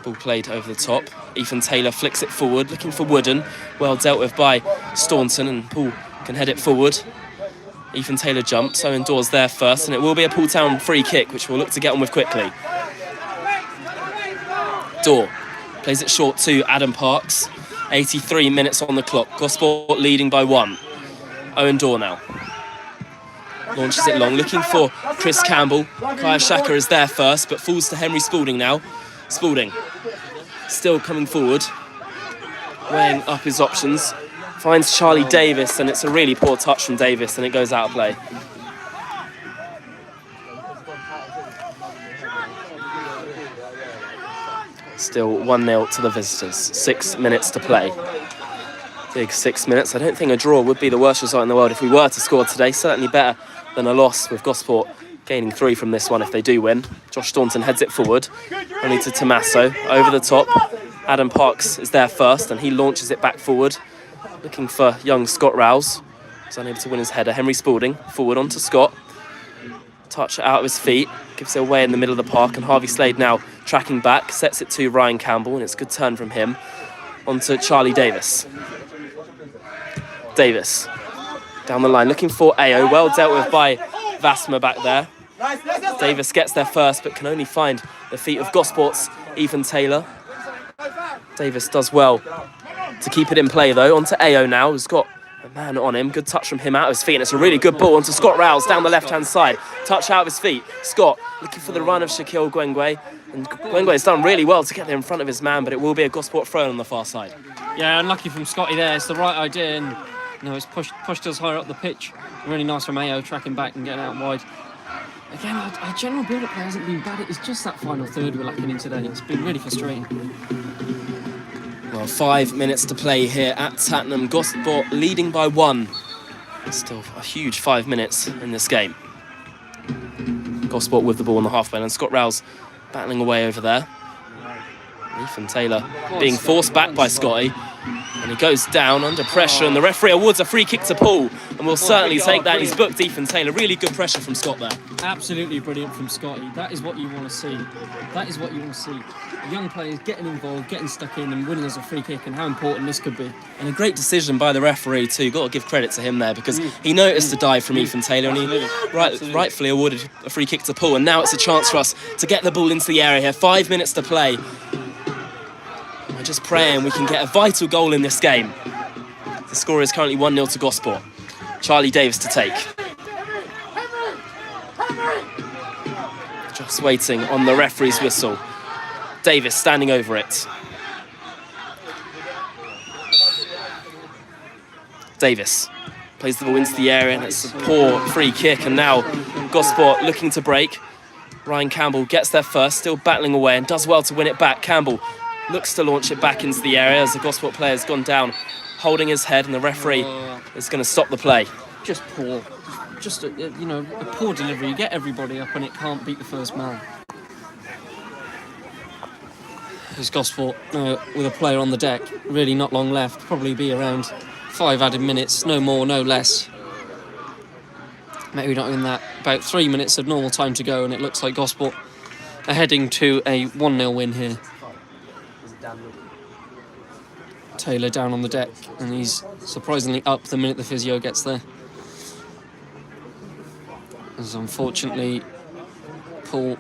[SPEAKER 1] Ball played over the top. Ethan Taylor flicks it forward, looking for Wooden. Well dealt with by Staunton, and Poole can head it forward. Ethan Taylor jumps, Owen Dorr's there first, and it will be a Poole Town free kick, which we'll look to get on with quickly. Dorr plays it short to Adam Parks. 83 minutes on the clock. Gosport leading by 1. Owen Dorr now. Launches it long, looking for Chris Campbell. Kaya Shaka is there first, but falls to Henry Spalding now. Spalding still coming forward, weighing up his options. Finds Charlie Davis, and it's a really poor touch from Davis, and it goes out of play. Still 1-0 to the visitors. 6 minutes to play. Big 6 minutes. I don't think a draw would be the worst result in the world if we were to score today. Certainly better than a loss, with Gosport gaining 3 from this one if they do win. Josh Staunton heads it forward. Only to Tommaso. Over the top. Adam Parks is there first and he launches it back forward. Looking for young Scott Rouse. He's unable to win his header. Henry Spalding forward onto Scott. Touch out of his feet. Gives it away in the middle of the park, and Harvey Slade now tracking back. Sets it to Ryan Campbell, and it's a good turn from him. Onto Charlie Davis. Davis down the line looking for Ao. Well dealt with by Vasma back there. Davis gets there first but can only find the feet of Gosport's Ethan Taylor. Davis does well to keep it in play though. Onto Ao now, who's got a man on him. Good touch from him out of his feet, and it's a really good ball onto Scott Rouse down the left-hand side. Touch out of his feet. Scott looking for the run of Shaquille Gwengwe. And Gwengwe's done really well to get there in front of his man, but it will be a Gosport throw on the far side.
[SPEAKER 2] Yeah, unlucky from Scotty there. It's the right idea, and it's pushed us higher up the pitch. Really nice from Ao tracking back and getting out wide. Again, our general build-up play hasn't been bad. It's just that final third we're lacking in today. It's been really frustrating.
[SPEAKER 1] Well, 5 minutes to play here at Tattenham. Gosport leading by 1. Still a huge 5 minutes in this game. Gosport with the ball on the halfway line, and Scott Rouse battling away over there. Ethan Taylor being forced back by Scotty. And he goes down under pressure, and the referee awards a free kick to Paul, and we'll certainly take that. He's booked Ethan Taylor. Really good pressure from Scott there.
[SPEAKER 2] Absolutely brilliant from Scotty. That is what you want to see. That is what you want to see. Young players getting involved, getting stuck in and winning as a free kick, and how important this could be.
[SPEAKER 1] And a great decision by the referee too. Got to give credit to him there, because he noticed the dive from Ethan Tayller, and he rightfully awarded a free kick to Paul. And now it's a chance for us to get the ball into the area here. 5 minutes to play. We're just praying we can get a vital goal in this game. The score is currently 1-0 to Gosport. Charlie Davis to take. Just waiting on the referee's whistle. Davis standing over it. Davis plays the ball into the area, and it's a poor free kick, and now Gosport looking to break. Ryan Campbell gets there first, still battling away, and does well to win it back. Campbell looks to launch it back into the area as the Gosport player has gone down, holding his head, and the referee is going to stop the play.
[SPEAKER 2] Just poor. Just a poor delivery. You get everybody up and it can't beat the first man. There's Gosport with a player on the deck. Really not long left. Probably be around 5 added minutes. No more, no less. Maybe not even that. About 3 minutes of normal time to go, and it looks like Gosport are heading to a 1-0 win here. Taylor down on the deck, and he's surprisingly up the minute the physio gets there. As unfortunately, Paul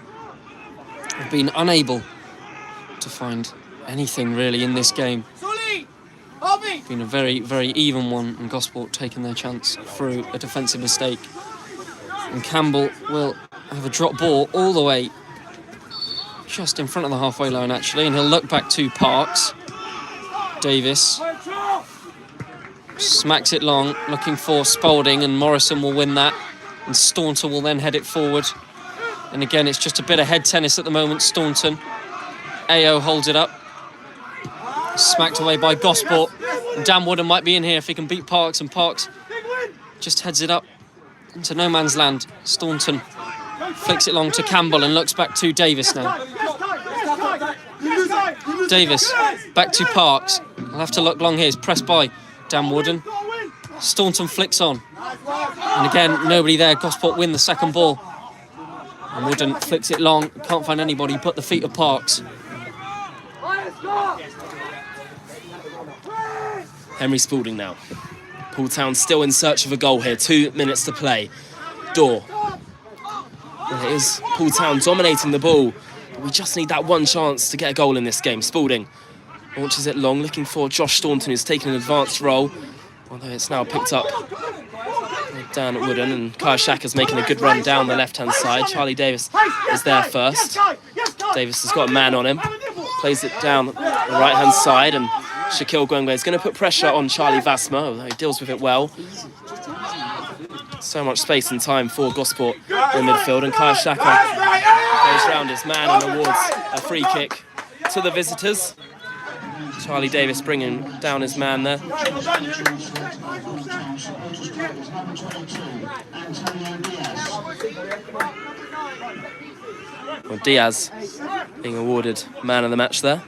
[SPEAKER 2] have been unable to find anything really in this game. It's been a very, very even one, and Gosport taking their chance through a defensive mistake. And Campbell will have a drop ball all the way just in front of the halfway line, actually, and he'll look back to Parks. Davis smacks it long, looking for Spalding, and Morrison will win that, and Staunton will then head it forward. And again, it's just a bit of head tennis at the moment. Staunton. Ao holds it up. Smacked away by Gosport. And Dan Wooden might be in here if he can beat Parks, and Parks just heads it up into no man's land. Staunton flicks it long to Campbell and looks back to Davis now. Davis back to Parks. I'll have to look long here. He's pressed by Dan Wooden. Staunton flicks on. And again, nobody there. Gosport win the second ball. And Wooden flicks it long. Can't find anybody but the feet of Parks.
[SPEAKER 1] Henry Spalding now. Paul Town still in search of a goal here. 2 minutes to play. Door. Well, it is Paul Town dominating the ball. But we just need that one chance to get a goal in this game. Spalding launches it long, looking for Josh Staunton, who's taken an advanced role. Although it's now picked up down at Wooden, and Kyle Shacker's making a good run down the left-hand side. Charlie Davis is there first. Davis has got a man on him. Plays it down the right-hand side, and Shaquille Gwengwe is going to put pressure on Charlie Vasma, although he deals with it well. So much space and time for Gosport in midfield, and Kyle Shacker goes round his man and awards a free kick to the visitors. Charlie Davis bringing down his man there. Well, Diaz being awarded man of the match there.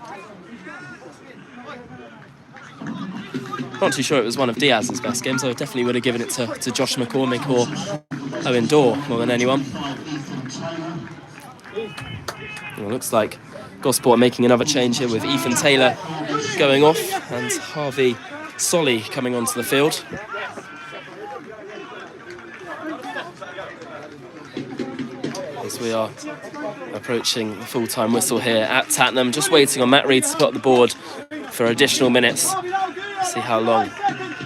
[SPEAKER 1] Not too sure it was one of Diaz's best games, so I definitely would have given it to Josh McCormick or Owen Dorr more than anyone. Well, looks like Gosport are making another change here with Ethan Taylor going off and Harvey Solly coming onto the field. As we are approaching the full-time whistle here at Tattenham, just waiting on Matt Reed to put up the board for additional minutes. See how long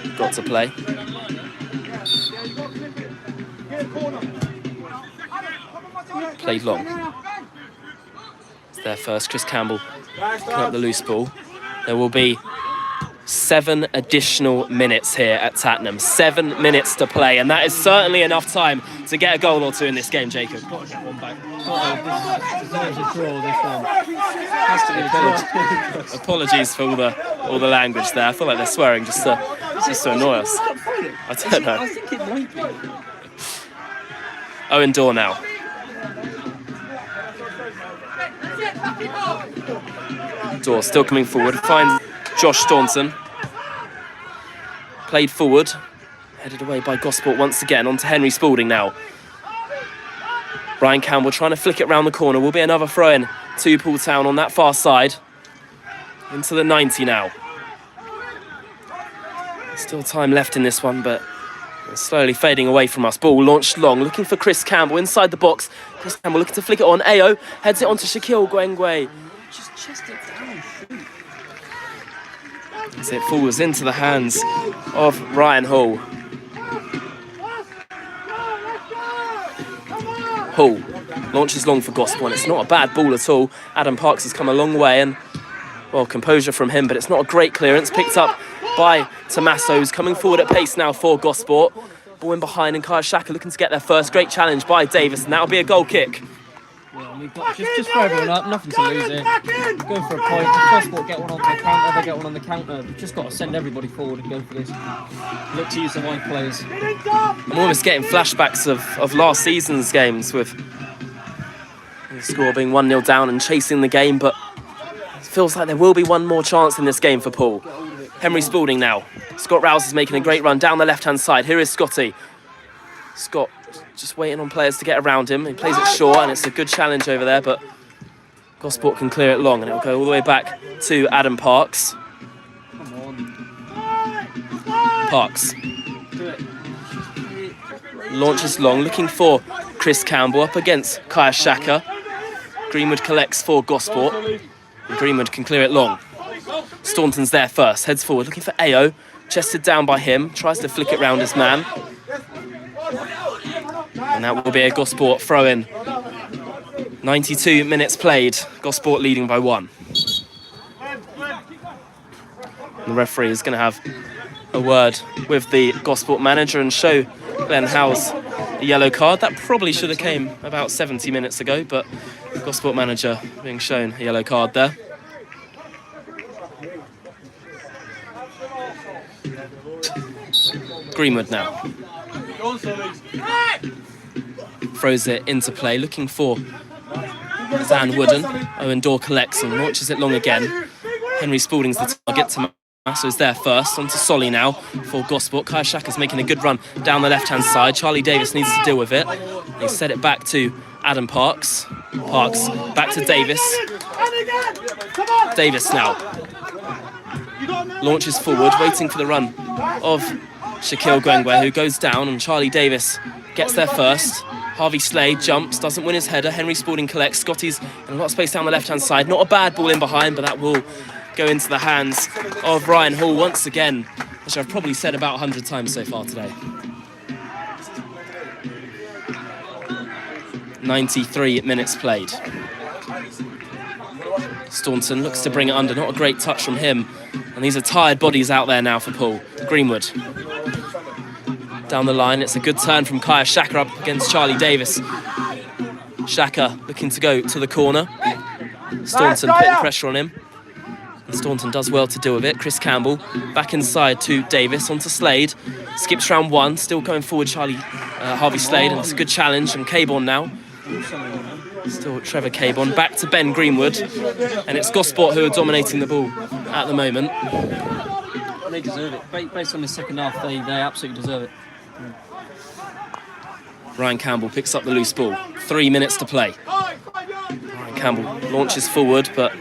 [SPEAKER 1] we've got to play. Played long. It's there first. Chris Campbell picking up the loose ball. There will be 7 additional minutes here at Tattenham. 7 minutes to play, and that is certainly enough time to get a goal or two in this game, Jacob.
[SPEAKER 2] Got to get one back. This deserves a draw, this one. Has to be a draw.
[SPEAKER 1] Apologies for all the language there. I feel like they're swearing just to annoy us. I don't know.
[SPEAKER 2] I think it might be.
[SPEAKER 1] Owen Dorr now. Dorr still coming forward. Finds Josh Staunton. Played forward. Headed away by Gosport once again. On to Henry Spalding now. Ryan Campbell trying to flick it round the corner. Will be another throw-in to Poole Town on that far side. Into the 90 now. Still time left in this one, but it's slowly fading away from us. Ball launched long, looking for Chris Campbell inside the box. Chris Campbell looking to flick it on. Ao heads it on to Shaquille Gwengwe.
[SPEAKER 2] Just chest it down.
[SPEAKER 1] As it falls into the hands of Ryan Hall. Hall launches long for Gospel, and it's not a bad ball at all. Adam Parks has come a long way, and, well, composure from him, but it's not a great clearance. Picked up by Tommaso, who's coming forward at pace now for Gosport. Ball in behind, and Kaya Shaka looking to get their first. Great challenge by Davis, and that'll be a goal kick.
[SPEAKER 2] Well, we've got just for everyone up, nothing to lose here. Go for a point. If Gosport get one on the counter, they get one on the counter. We've just got to send everybody forward and go for this. Look to use the wide players.
[SPEAKER 1] I'm almost getting flashbacks of last season's games with the score being 1-0 down and chasing the game, but it feels like there will be one more chance in this game for Poole. Henry Spalding now. Scott Rouse is making a great run down the left-hand side. Here is Scotty. Scott just waiting on players to get around him. He plays it short, and it's a good challenge over there, but Gosport can clear it long, and it'll go all the way back to Adam Parks.
[SPEAKER 2] Come on.
[SPEAKER 1] Parks launches long, looking for Chris Campbell up against Kaya Shaka. Greenwood collects for Gosport, and Greenwood can clear it long. Staunton's there first, heads forward, looking for Ao, chested down by him, tries to flick it round his man. And that will be a Gosport throw-in. 92 minutes played, Gosport leading by 1. And the referee is going to have a word with the Gosport manager and show Glenn Howes a yellow card. That probably should have came about 70 minutes ago, but the Gosport manager being shown a yellow card there. Greenwood now. Throws it into play, looking for Dan Wooden. Owen Dorr collects and launches it long again. Henry Spalding's the target. Tommaso's there first. On to Solly now for Gosport. Kaya Shaka's making a good run down the left-hand side. Charlie Davis needs to deal with it. They set it back to Adam Parks. Parks back to Davis. Davis now launches forward, waiting for the run of Shaquille Gwengwe, who goes down, and Charlie Davis gets there first. Harvey Slade jumps, doesn't win his header. Henry Spalding collects. Scotty's in a lot of space down the left-hand side. Not a bad ball in behind, but that will go into the hands of Ryan Hall once again, which I've probably said about 100 times so far today. 93 minutes played. Staunton looks to bring it under. Not a great touch from him. And these are tired bodies out there now for Poole. Greenwood. Down the line, it's a good turn from Kaya Shaka up against Charlie Davis. Shaka looking to go to the corner. Staunton putting pressure on him. And Staunton does well to deal with it. Chris Campbell back inside to Davis, onto Slade. Skips round one, still going forward Harvey Slade, and it's a good challenge. And Caborn now. Still Trevor Caborn, back to Ben Greenwood. And it's Gosport who are dominating the ball at the moment.
[SPEAKER 2] They deserve it. Based on the second half, they absolutely deserve it.
[SPEAKER 1] Ryan Campbell picks up the loose ball. 3 minutes to play. Ryan Campbell launches forward, but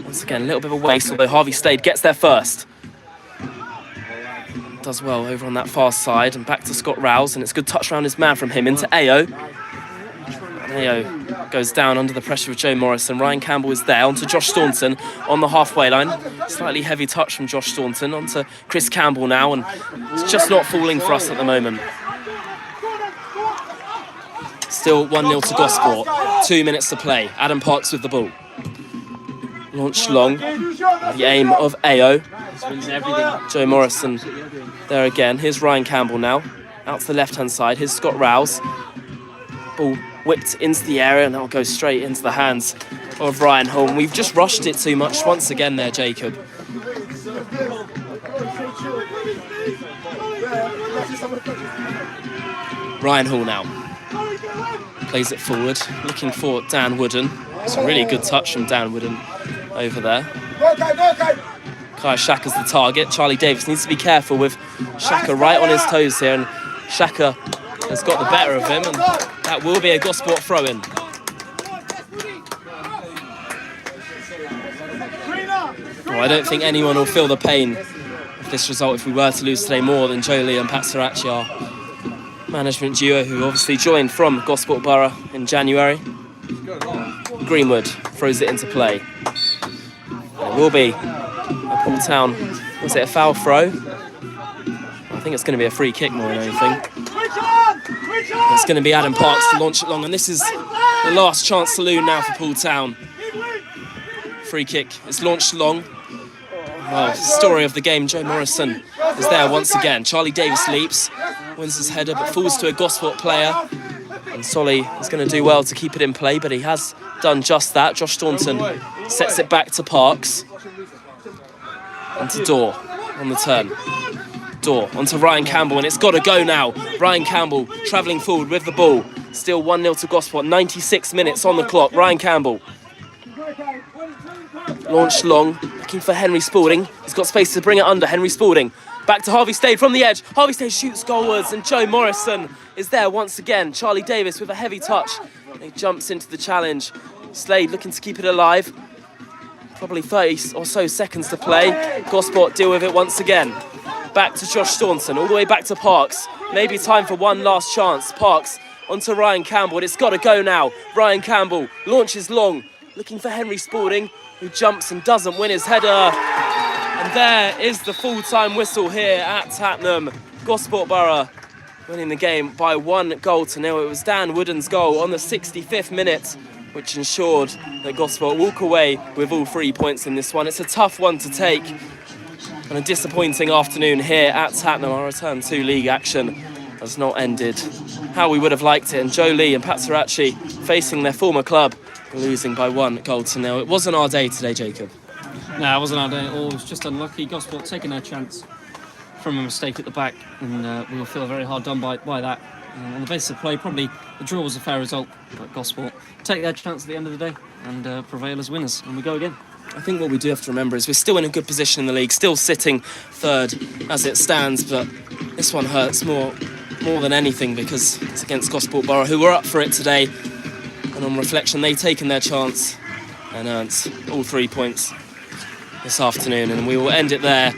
[SPEAKER 1] once again, a little bit of a waste, although Harvey Slade gets there first. Does well over on that far side, and back to Scott Rouse, and it's a good touch around his man from him into Ao. And Ao goes down under the pressure of Joe Morrison. Ryan Campbell is there, onto Josh Staunton on the halfway line. Slightly heavy touch from Josh Staunton, onto Chris Campbell now, and it's just not falling for us at the moment. Still 1-0 to Gosport. 2 minutes to play. Adam Parks with the ball. Launched long. The aim of Ao. Joe Morrison there again. Here's Ryan Campbell now. Out to the left-hand side. Here's Scott Rouse. Ball whipped into the area, and that'll go straight into the hands of Ryan Hull. We've just rushed it too much once again there, Jacob. Ryan Hall now. Plays it forward, looking for Dan Wooden. It's a really good touch from Dan Wooden over there. Kai Shaka's the target. Charlie Davis needs to be careful with Shaka right on his toes here, and Shaka has got the better of him, and that will be a Gosport throw-in. Well, I don't think anyone will feel the pain of this result if we were to lose today more than Jolie and Pat Sarachi, our management duo, who obviously joined from Gosport Borough in January. Greenwood throws it into play. And it will be a Poole Town, was it a foul throw? I think it's going to be a free kick more than anything. It's going to be Adam Parks to launch it long, and this is the last chance saloon now for Poole Town. Free kick, it's launched long. Well, story of the game, Joe Morrison is there once again. Charlie Davis leaps, wins his header, but falls to a Gosport player. And Solly is going to do well to keep it in play, but he has done just that. Josh Staunton sets it back to Parks. And to Dorr on the turn. Dorr onto Ryan Campbell, and it's got to go now. Ryan Campbell travelling forward with the ball. Still 1-0 to Gosport, 96 minutes on the clock. Ryan Campbell. Launched long, looking for Henry Spalding. He's got space to bring it under. Henry Spalding. Back to Harvey Slade from the edge. Harvey Slade shoots goalwards, and Joe Morrison is there once again. Charlie Davis with a heavy touch. He jumps into the challenge. Slade looking to keep it alive. Probably 30 or so seconds to play. Gosport deal with it once again. Back to Josh Staunton, all the way back to Parks. Maybe time for one last chance. Parks onto Ryan Campbell, and it's got to go now. Ryan Campbell launches long, looking for Henry Spalding, who jumps and doesn't win his header. And there is the full-time whistle here at Tattenham. Gosport Borough winning the game by 1-0. It was Dan Wooden's goal on the 65th minute, which ensured that Gosport walk away with all 3 points in this one. It's a tough one to take, and a disappointing afternoon here at Tattenham. Our return to league action has not ended how we would have liked it, and Joe Lee and Pat Sarachi facing their former club, losing by 1-0. It wasn't our day today, Jacob.
[SPEAKER 2] No, it wasn't our day at all. It was just unlucky. Gosport taking their chance from a mistake at the back, and we will feel very hard done by that. On the basis of play, probably the draw was a fair result, but Gosport take their chance at the end of the day and prevail as winners, and we go again.
[SPEAKER 1] I think what we do have to remember is we're still in a good position in the league, still sitting third as it stands, but this one hurts more than anything because it's against Gosport Borough, who were up for it today, and on reflection they've taken their chance and earned all 3 points this afternoon, and we will end it there.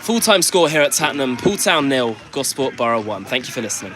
[SPEAKER 1] Full-time score here at Tattenham, Poole Town 0, Gosport Borough 1. Thank you for listening.